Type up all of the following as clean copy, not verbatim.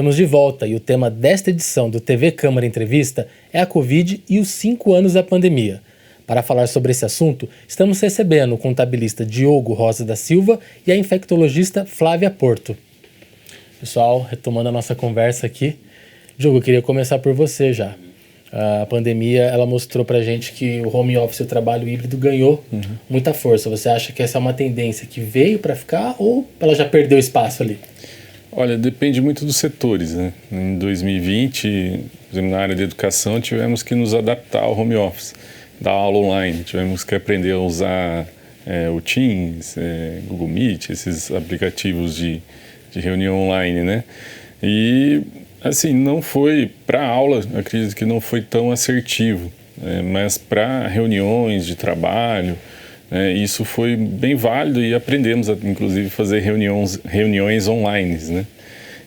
Estamos de volta e o tema desta edição do TV Câmara Entrevista é a Covid e os 5 anos da pandemia. Para falar sobre esse assunto, estamos recebendo o contabilista Diogo Rosa da Silva e a infectologista Flávia Porto. Pessoal, retomando a nossa conversa aqui, Diogo, eu queria começar por você já. A pandemia, ela mostrou pra gente que o home office, o trabalho híbrido, ganhou muita força. Você acha que essa é uma tendência que veio para ficar ou ela já perdeu espaço ali? Olha, depende muito dos setores, né? Em 2020, por exemplo, na área de educação, tivemos que nos adaptar ao home office, da aula online. Tivemos que aprender a usar o Teams, Google Meet, esses aplicativos de reunião online, né? E, assim, não foi para aula, acredito que não foi tão assertivo, mas para reuniões de trabalho, isso foi bem válido e aprendemos a, inclusive, fazer reuniões online, né?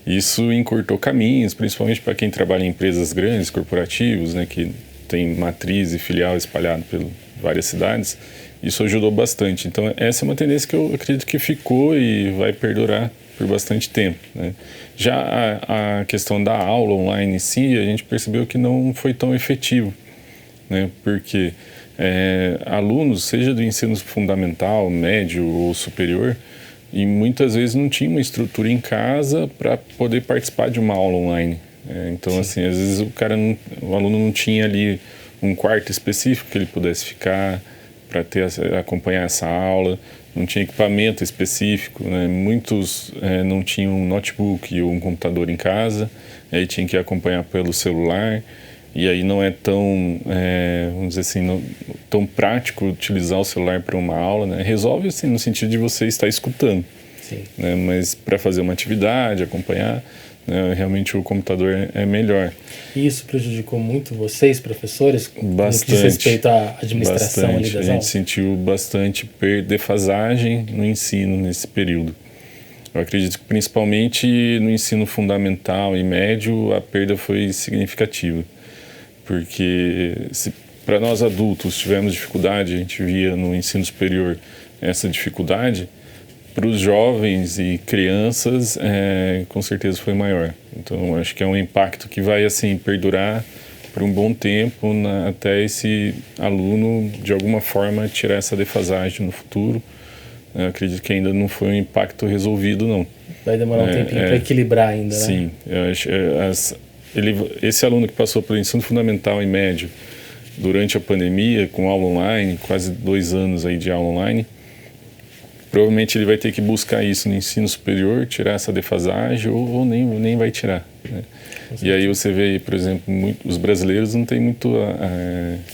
Isso encurtou caminhos, principalmente para quem trabalha em empresas grandes, corporativos, né, que tem matriz e filial espalhado por várias cidades. Isso ajudou bastante. Então, essa é uma tendência que eu acredito que ficou e vai perdurar por bastante tempo, né? Já a questão da aula online em si, a gente percebeu que não foi tão efetivo, né? Porque alunos, seja do ensino fundamental, médio ou superior, e muitas vezes não tinha uma estrutura em casa para poder participar de uma aula online. Então, assim, às vezes o aluno não tinha ali um quarto específico que ele pudesse ficar para acompanhar essa aula, não tinha equipamento específico, né? Muitos não tinham um notebook ou um computador em casa, aí tinha que acompanhar pelo celular, e aí não é tão, vamos dizer assim, tão prático utilizar o celular para uma aula, né? Resolve, assim, no sentido de você estar escutando, né? Mas para fazer uma atividade, acompanhar, né, realmente o computador é melhor. E isso prejudicou muito vocês, professores, Bastante, no que diz respeito à administração ali das aulas? A gente sentiu bastante defasagem no ensino nesse período. Eu acredito que principalmente no ensino fundamental e médio a perda foi significativa. Porque se para nós adultos tivemos dificuldade, a gente via no ensino superior essa dificuldade, para os jovens e crianças com certeza foi maior. Então acho que é um impacto que vai assim perdurar por um bom tempo até esse aluno de alguma forma tirar essa defasagem no futuro. Eu acredito que ainda não foi um impacto resolvido, não. Vai demorar um tempinho para equilibrar ainda, né? Sim, eu acho esse aluno que passou pelo ensino fundamental e médio durante a pandemia, com aula online, quase 2 anos aí de aula online, provavelmente ele vai ter que buscar isso no ensino superior, tirar essa defasagem ou nem vai tirar, né? E aí você vê, por exemplo, os brasileiros não têm muito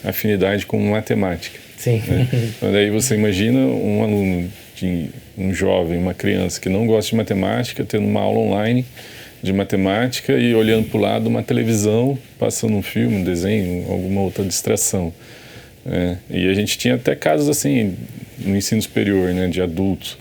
afinidade com matemática. Sim. Né? Então, daí você imagina um aluno, um jovem, uma criança que não gosta de matemática, tendo uma aula online de matemática e olhando para o lado uma televisão, passando um filme, um desenho, alguma outra distração. E a gente tinha até casos assim no ensino superior, né, de adultos.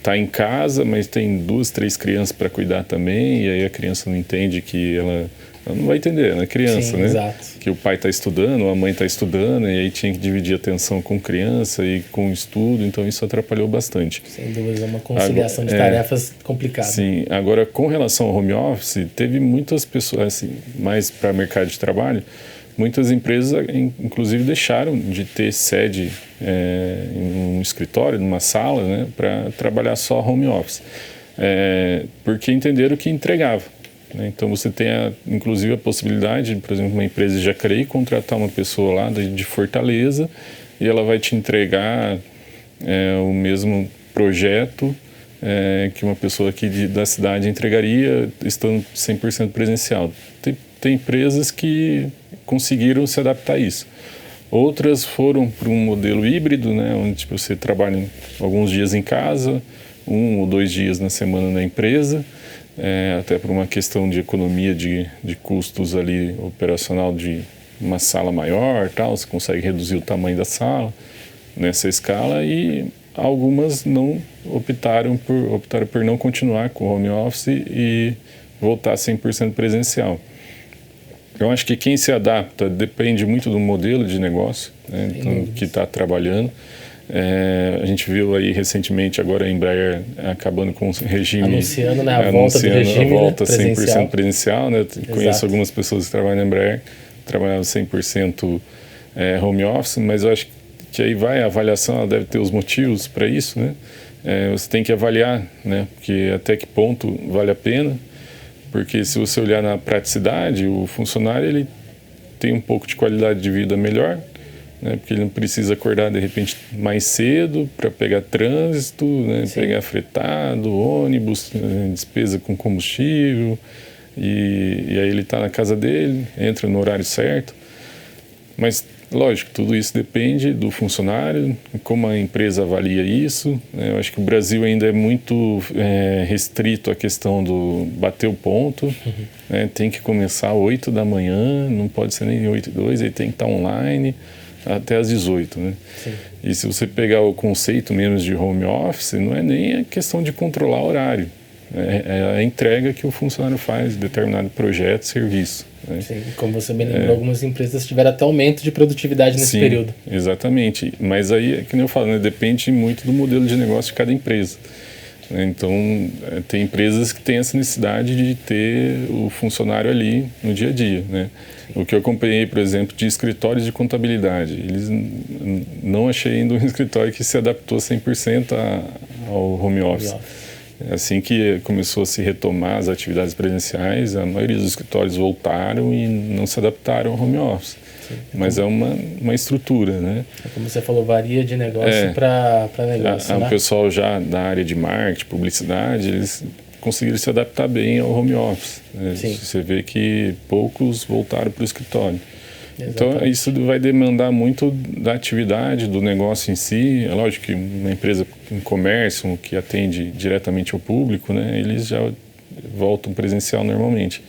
Tá em casa, mas tem 2, 3 crianças para cuidar também, e aí a criança não entende que ela não vai entender, ela é criança. Sim, né? Exato. Que o pai está estudando, a mãe está estudando, e aí tinha que dividir a atenção com criança e com o estudo, então isso atrapalhou bastante. Sem dúvida, é uma conciliação de tarefas complicada. Sim, agora com relação ao home office, teve muitas pessoas, assim, mais para o mercado de trabalho, muitas empresas, inclusive, deixaram de ter sede em um escritório, numa sala, né, para trabalhar só home office, porque entenderam que entregava. Então você tem inclusive a possibilidade, por exemplo, uma empresa de Jacareí contratar uma pessoa lá de Fortaleza e ela vai te entregar o mesmo projeto que uma pessoa aqui da cidade entregaria estando 100% presencial. Tem empresas que conseguiram se adaptar a isso. Outras foram para um modelo híbrido, né, onde você trabalha alguns dias em casa, 1 ou 2 dias na semana na empresa, até por uma questão de economia de custos ali operacional de uma sala maior, tal, você consegue reduzir o tamanho da sala nessa escala, e algumas não optaram por não continuar com o home office e voltar 100% presencial. Eu acho que quem se adapta depende muito do modelo de negócio, né, então, que está trabalhando. A gente viu aí recentemente agora a Embraer acabando com o regime... Anunciando, né, a volta do regime, a volta, né, 100% presencial. presencial. Né? Conheço algumas pessoas que trabalham na Embraer, trabalhavam 100% home office, mas eu acho que aí vai a avaliação, ela deve ter os motivos para isso, né? Você tem que avaliar, né? Porque até que ponto vale a pena, porque se você olhar na praticidade, o funcionário ele tem um pouco de qualidade de vida melhor, né? Porque ele não precisa acordar de repente mais cedo para pegar trânsito, né? Pegar fretado, ônibus, despesa com combustível, e aí ele está na casa dele, entra no horário certo. Mas, lógico, tudo isso depende do funcionário, como a empresa avalia isso. Eu acho que o Brasil ainda é muito restrito à questão do bater o ponto. Né? Tem que começar às 8 da manhã, não pode ser nem 8h02, ele tem que estar online até às 18, né? E se você pegar o conceito menos de home office, não é nem a questão de controlar o horário. É a entrega que o funcionário faz de determinado projeto, serviço. Né? Sim, como você bem lembrou, algumas empresas tiveram até aumento de produtividade nesse período. Exatamente. Mas aí, é que nem eu falo, né? Depende muito do modelo de negócio de cada empresa. Então, tem empresas que têm essa necessidade de ter o funcionário ali no dia a dia. Né? O que eu acompanhei, por exemplo, de escritórios de contabilidade, eles não achei ainda um escritório que se adaptou 100% ao home office. Assim que começou a se retomar as atividades presenciais, a maioria dos escritórios voltaram e não se adaptaram ao home office. Mas é uma estrutura, né? Como você falou, varia de negócio para negócio, né? O pessoal já da área de marketing, publicidade, eles conseguiram se adaptar bem ao home office. Né? Você vê que poucos voltaram para o escritório. Exatamente. Então, isso vai demandar muito da atividade, do negócio em si. É lógico que uma empresa, um comércio que atende diretamente ao público, né, eles já voltam presencial normalmente.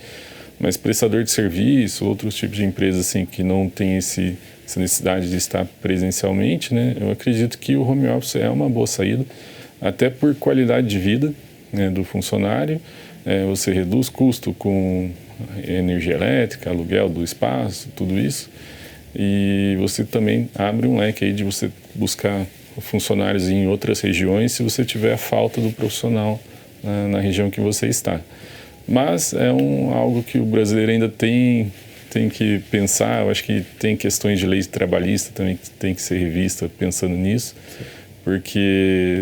Mas prestador de serviço, outros tipos de empresas assim, que não tem essa necessidade de estar presencialmente, né, eu acredito que o home office é uma boa saída, até por qualidade de vida, né, do funcionário. Você reduz custo com energia elétrica, aluguel do espaço, tudo isso. E você também abre um leque aí de você buscar funcionários em outras regiões se você tiver a falta do profissional na região que você está. Mas é algo que o brasileiro ainda tem que pensar. Eu acho que tem questões de lei trabalhista também que tem que ser revista pensando nisso. Sim. Porque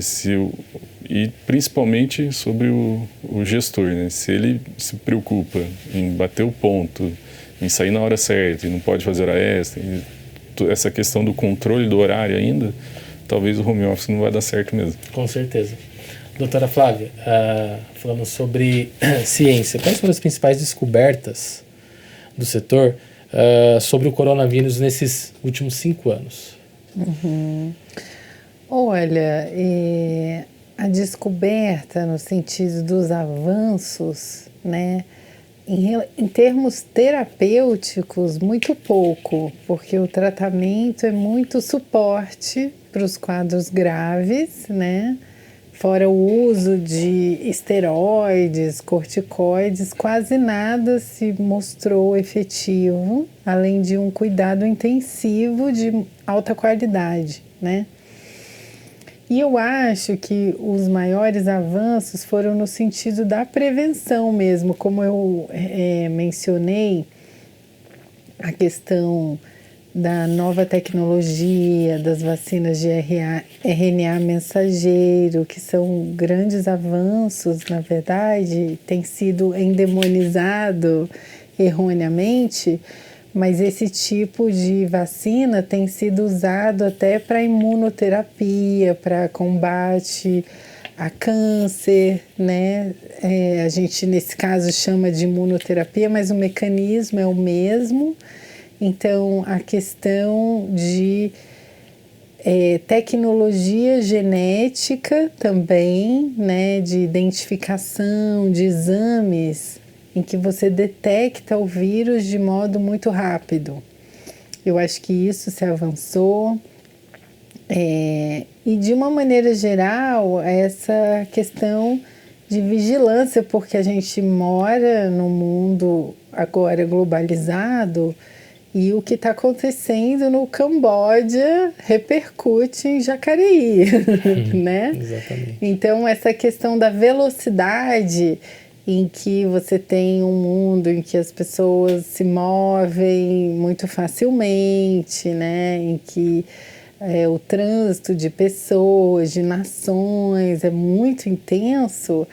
e principalmente sobre o gestor, né? Se ele se preocupa em bater o ponto, em sair na hora certa e não pode fazer hora extra, essa questão do controle do horário ainda, talvez o home office não vai dar certo mesmo. Com certeza. Doutora Flávia, falando sobre ciência, quais foram as principais descobertas do setor sobre o coronavírus nesses últimos 5 anos? Olha, a descoberta no sentido dos avanços, né, em termos terapêuticos, muito pouco, porque o tratamento é muito suporte para os quadros graves, né, fora o uso de esteroides, corticoides, quase nada se mostrou efetivo, além de um cuidado intensivo de alta qualidade, né. E eu acho que os maiores avanços foram no sentido da prevenção mesmo, como eu mencionei, a questão da nova tecnologia, das vacinas de RNA mensageiro, que são grandes avanços, na verdade, tem sido endemonizado erroneamente, mas esse tipo de vacina tem sido usado até para imunoterapia, para combate a câncer, né? A gente, nesse caso, chama de imunoterapia, mas o mecanismo é o mesmo. Então, a questão de tecnologia genética também, né? De identificação, de exames, em que você detecta o vírus de modo muito rápido. Eu acho que isso se avançou. E de uma maneira geral, essa questão de vigilância, porque a gente mora num mundo agora globalizado E o que está acontecendo no Camboja repercute em Jacareí, né? Exatamente. Então, essa questão da velocidade em que você tem um mundo em que as pessoas se movem muito facilmente, né? Em que o trânsito de pessoas, de nações é muito intenso,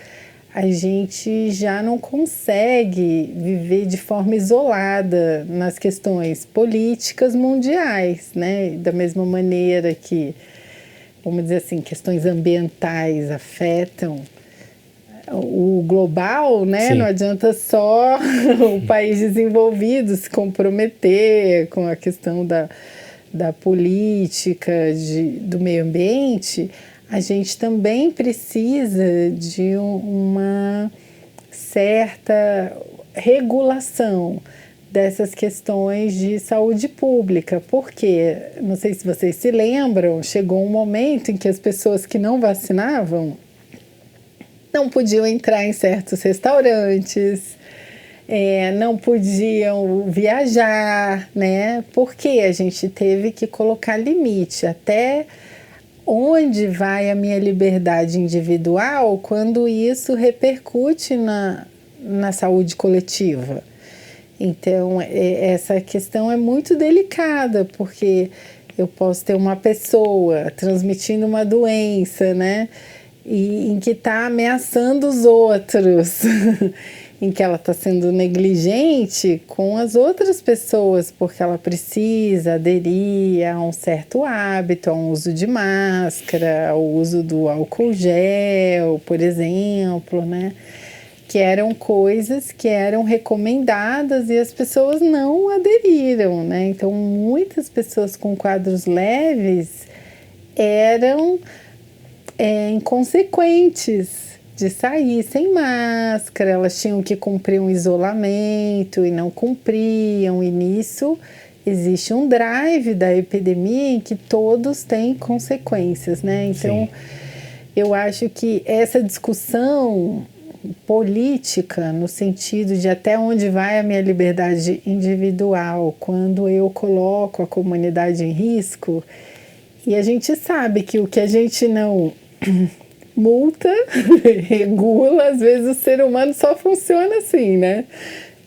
a gente já não consegue viver de forma isolada nas questões políticas mundiais, né? Da mesma maneira que, vamos dizer assim, questões ambientais afetam o global, né? Sim. Não adianta só o país desenvolvido se comprometer com a questão da política, do meio ambiente. A gente também precisa de uma certa regulação dessas questões de saúde pública, porque, não sei se vocês se lembram, chegou um momento em que as pessoas que não vacinavam não podiam entrar em certos restaurantes, não podiam viajar, né? Porque a gente teve que colocar limite até onde vai a minha liberdade individual quando isso repercute na saúde coletiva. Então, essa questão é muito delicada, porque eu posso ter uma pessoa transmitindo uma doença, né? E em que está ameaçando os outros, em que ela está sendo negligente com as outras pessoas, porque ela precisa aderir a um certo hábito, a um uso de máscara, ao uso do álcool gel, por exemplo, né? Que eram coisas que eram recomendadas e as pessoas não aderiram, né? Então, muitas pessoas com quadros leves eram inconsequentes de sair sem máscara, elas tinham que cumprir um isolamento e não cumpriam, e nisso existe um drive da epidemia em que todos têm consequências, né? Então, sim, eu acho que essa discussão política, no sentido de até onde vai a minha liberdade individual, quando eu coloco a comunidade em risco, e a gente sabe que o que a gente não multa, regula, às vezes o ser humano só funciona assim, né?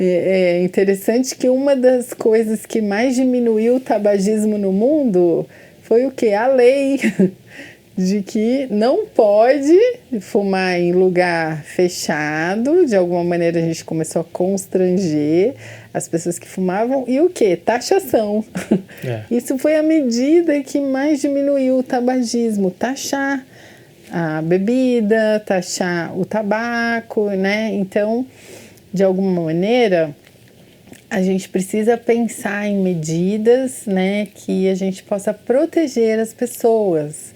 É interessante que uma das coisas que mais diminuiu o tabagismo no mundo foi o quê? A lei de que não pode fumar em lugar fechado. De alguma maneira a gente começou a constranger as pessoas que fumavam. E o quê? Taxação. Isso foi a medida que mais diminuiu o tabagismo. Taxar a bebida, taxar o tabaco, né? Então, de alguma maneira, a gente precisa pensar em medidas, né, que a gente possa proteger as pessoas.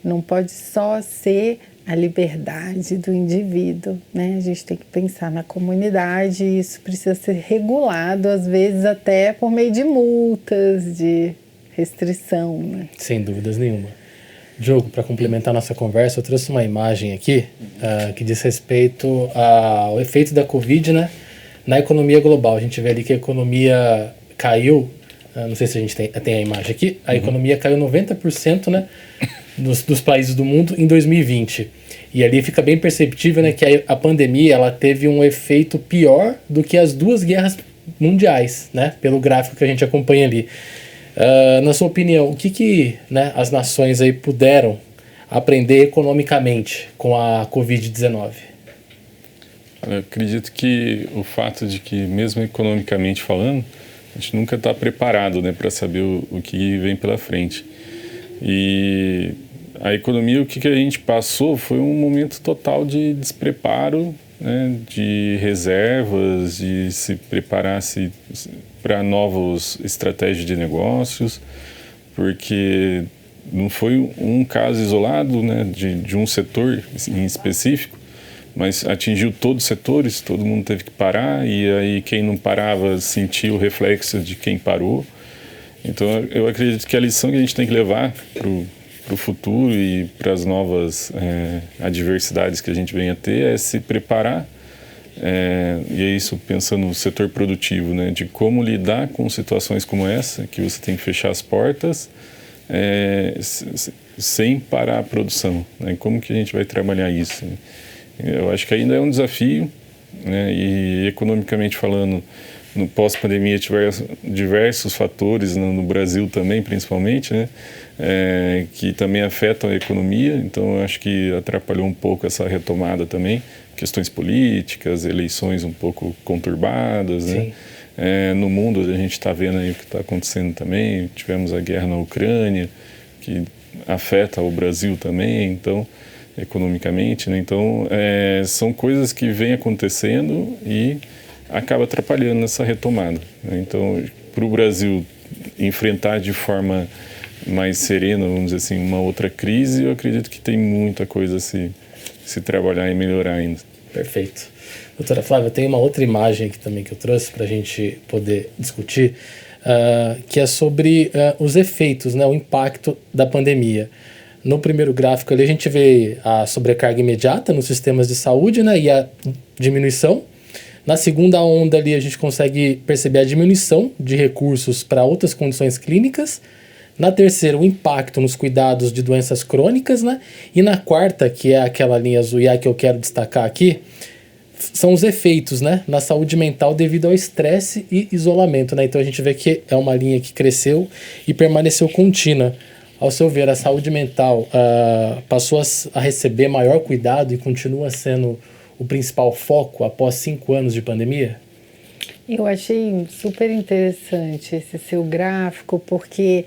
Não pode só ser a liberdade do indivíduo, né? A gente tem que pensar na comunidade e isso precisa ser regulado, às vezes até por meio de multas, de restrição, né? Sem dúvidas nenhuma. Diogo, para complementar nossa conversa, eu trouxe uma imagem aqui que diz respeito ao efeito da Covid, né, na economia global. A gente vê ali que a economia caiu, não sei se a gente tem a imagem aqui, a economia caiu 90%, né, dos países do mundo em 2020. E ali fica bem perceptível, né, que a pandemia ela teve um efeito pior do que as duas guerras mundiais, né, pelo gráfico que a gente acompanha ali. Na sua opinião, o que né, as nações aí puderam aprender economicamente com a Covid-19? Eu acredito que o fato de que, mesmo economicamente falando, a gente nunca está preparado, né, para saber o que vem pela frente. E a economia, o que a gente passou foi um momento total de despreparo, né, de reservas, de se preparar para novas estratégias de negócios, porque não foi um caso isolado, né, de um setor em específico, mas atingiu todos os setores, todo mundo teve que parar, e aí quem não parava sentiu o reflexo de quem parou. Então eu acredito que a lição que a gente tem que levar para o futuro e para as novas adversidades que a gente venha a ter é se preparar e é isso pensando no setor produtivo, né, de como lidar com situações como essa, que você tem que fechar as portas sem parar a produção, né, como que a gente vai trabalhar isso, né? Eu acho que ainda é um desafio, né, e economicamente falando, no pós-pandemia tiveram diversos fatores, no Brasil também principalmente, né, que também afetam a economia, então eu acho que atrapalhou um pouco essa retomada também, questões políticas, eleições um pouco conturbadas, né? No mundo a gente está vendo aí o que está acontecendo também, tivemos a guerra na Ucrânia, que afeta o Brasil também, então, economicamente, né? Então, são coisas que vêm acontecendo e acaba atrapalhando essa retomada, né? Então, para o Brasil enfrentar de forma mais serena, vamos dizer assim, uma outra crise, eu acredito que tem muita coisa a se trabalhar e melhorar ainda. Perfeito. Doutora Flávia, tem uma outra imagem aqui também que eu trouxe para a gente poder discutir, que é sobre os efeitos, né, o impacto da pandemia. No primeiro gráfico ali a gente vê a sobrecarga imediata nos sistemas de saúde, né, e a diminuição. Na segunda onda ali a gente consegue perceber a diminuição de recursos para outras condições clínicas. Na terceira, o impacto nos cuidados de doenças crônicas, né? E na quarta, que é aquela linha azul e a que eu quero destacar aqui, são os efeitos, né, na saúde mental devido ao estresse e isolamento, né? Então a gente vê que é uma linha que cresceu e permaneceu contínua. Ao seu ver, a saúde mental passou a receber maior cuidado e continua sendo o principal foco após 5 anos de pandemia? Eu achei super interessante esse seu gráfico, porque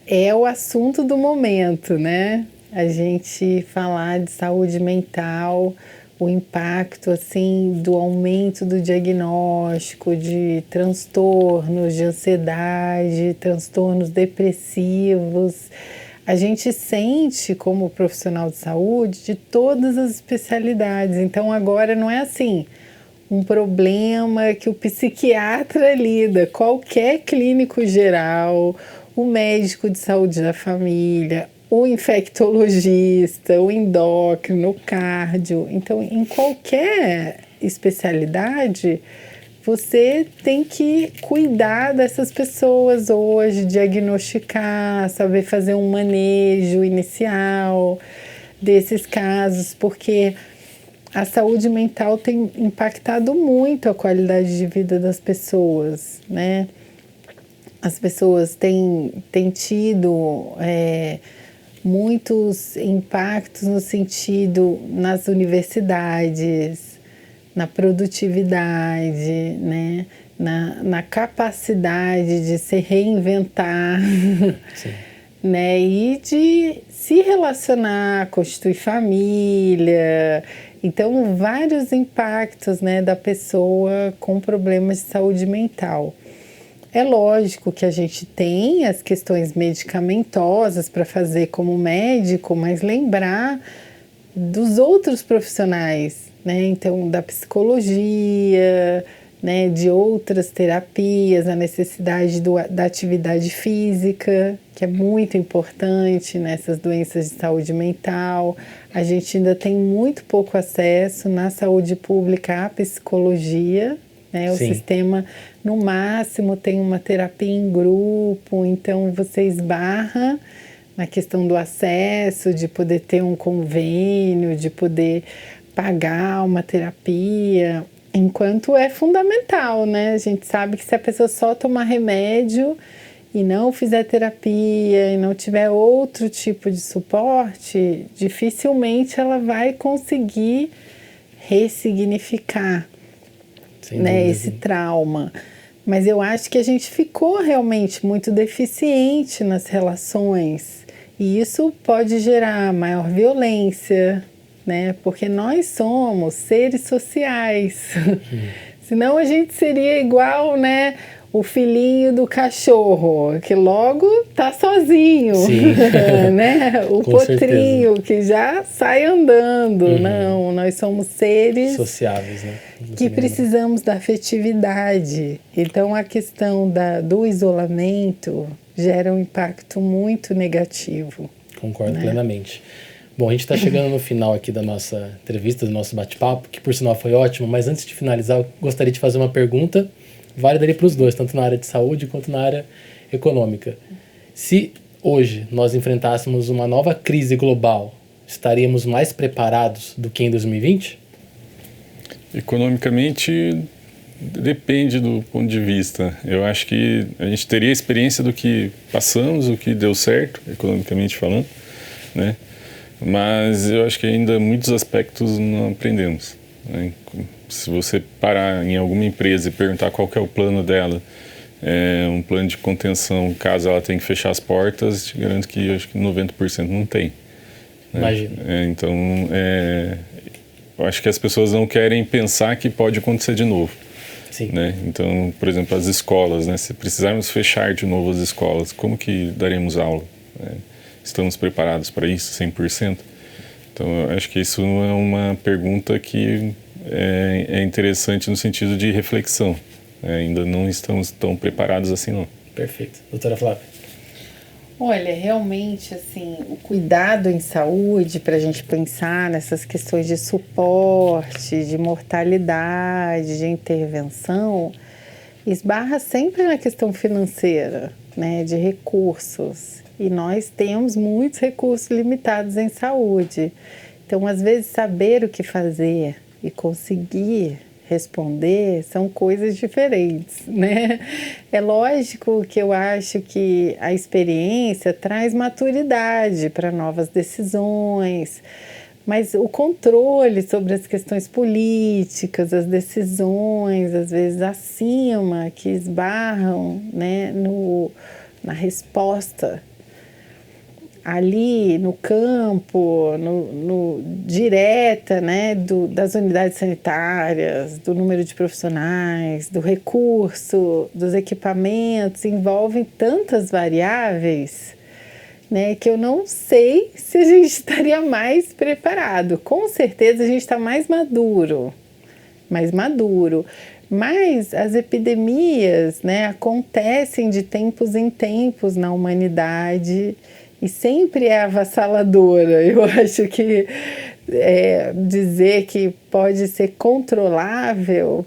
é o assunto do momento, né? A gente falar de saúde mental, o impacto, assim, do aumento do diagnóstico de transtornos de ansiedade, transtornos depressivos. A gente sente como profissional de saúde de todas as especialidades. Então agora não é assim um problema que o psiquiatra lida, qualquer clínico geral, o médico de saúde da família, o infectologista, o endócrino, o cardio. Então, em qualquer especialidade, você tem que cuidar dessas pessoas hoje, diagnosticar, saber fazer um manejo inicial desses casos, porque a saúde mental tem impactado muito a qualidade de vida das pessoas, né? As pessoas têm tido muitos impactos no sentido nas universidades, na produtividade, né? Na capacidade de se reinventar, né? E de se relacionar, constituir família. Então, vários impactos, né, da pessoa com problemas de saúde mental. É lógico que a gente tem as questões medicamentosas para fazer como médico, mas lembrar dos outros profissionais, né? Então, da psicologia, né, de outras terapias, a necessidade da atividade física, que é muito importante nessas doenças de saúde mental. A gente ainda tem muito pouco acesso na saúde pública à psicologia, né? O sistema, no máximo, tem uma terapia em grupo, então você esbarra na questão do acesso, de poder ter um convênio, de poder pagar uma terapia, enquanto é fundamental, né? A gente sabe que se a pessoa só tomar remédio e não fizer terapia e não tiver outro tipo de suporte, dificilmente ela vai conseguir ressignificar, né, esse trauma. Mas eu acho que a gente ficou realmente muito deficiente nas relações e isso pode gerar maior violência, né? Porque nós somos seres sociais. Senão a gente seria igual, né, o filhinho do cachorro, que logo tá sozinho, né? O potrinho, certeza, que já sai andando. Não, nós somos seres sociáveis, né? Que precisamos da afetividade. Então, a questão do isolamento gera um impacto muito negativo. Concordo plenamente. Bom, a gente está chegando no final aqui da nossa entrevista, do nosso bate-papo, que por sinal foi ótimo, mas antes de finalizar, eu gostaria de fazer uma pergunta válida para os dois, tanto na área de saúde quanto na área econômica. Se hoje nós enfrentássemos uma nova crise global, estaríamos mais preparados do que em 2020? Economicamente, depende do ponto de vista. Eu acho que a gente teria experiência do que passamos, o que deu certo, economicamente falando, né? Mas eu acho que ainda muitos aspectos não aprendemos, né? Se você parar em alguma empresa e perguntar qual que é o plano dela, um plano de contenção, caso ela tenha que fechar as portas, te garanto que eu acho que 90% não tem. Né? Imagino. Então, eu acho que as pessoas não querem pensar que pode acontecer de novo. Sim. Né? Então, por exemplo, as escolas, né? Se precisarmos fechar de novo as escolas, como que daremos aula? Estamos preparados para isso 100%? Então, eu acho que isso é uma pergunta que é interessante no sentido de reflexão. Ainda não estamos tão preparados assim, não. Perfeito. Doutora Flávia? Olha, realmente, assim, o cuidado em saúde, para a gente pensar nessas questões de suporte, de mortalidade, de intervenção, esbarra sempre na questão financeira, né, de recursos. E nós temos muitos recursos limitados em saúde. Então, às vezes, saber o que fazer e conseguir responder são coisas diferentes, né? É lógico que eu acho que a experiência traz maturidade para novas decisões, mas o controle sobre as questões políticas, as decisões, às vezes acima, que esbarram, né, na resposta ali no campo, direta, né, das unidades sanitárias, do número de profissionais, do recurso, dos equipamentos, envolvem tantas variáveis, né, que eu não sei se a gente estaria mais preparado. Com certeza a gente está mais maduro. Mas as epidemias, né, acontecem de tempos em tempos na humanidade e sempre é avassaladora. Eu acho que dizer que pode ser controlável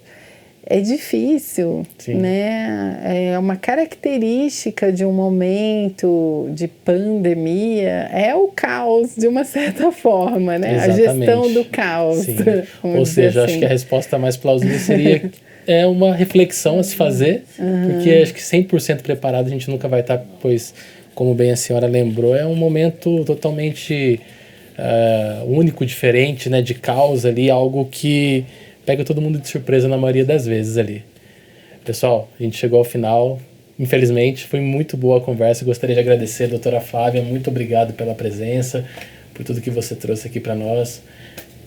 é difícil, né? É uma característica de um momento de pandemia, é o caos de uma certa forma, né? Exatamente. A gestão do caos. Sim. Ou seja, acho que a resposta mais plausível seria uma reflexão a se fazer, porque acho que 100% preparado a gente nunca vai estar, pois, como bem a senhora lembrou, é um momento totalmente único, diferente, né, de caos ali, algo que pega todo mundo de surpresa na maioria das vezes ali. Pessoal, a gente chegou ao final, infelizmente, foi muito boa a conversa, gostaria de agradecer a doutora Flávia, muito obrigado pela presença, por tudo que você trouxe aqui para nós.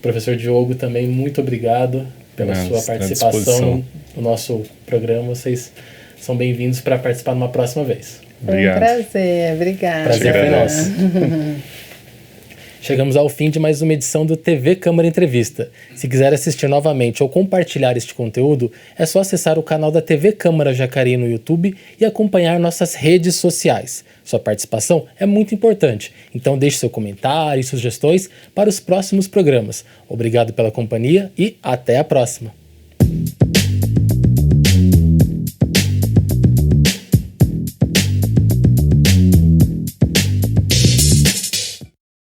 Professor Diogo também, muito obrigado pela sua participação no nosso programa, vocês são bem-vindos para participar numa próxima vez. Obrigado. Foi um prazer, obrigada. Prazer foi nosso. Chegamos ao fim de mais uma edição do TV Câmara Entrevista. Se quiser assistir novamente ou compartilhar este conteúdo, é só acessar o canal da TV Câmara Jacareí no YouTube e acompanhar nossas redes sociais. Sua participação é muito importante, então deixe seu comentário e sugestões para os próximos programas. Obrigado pela companhia e até a próxima!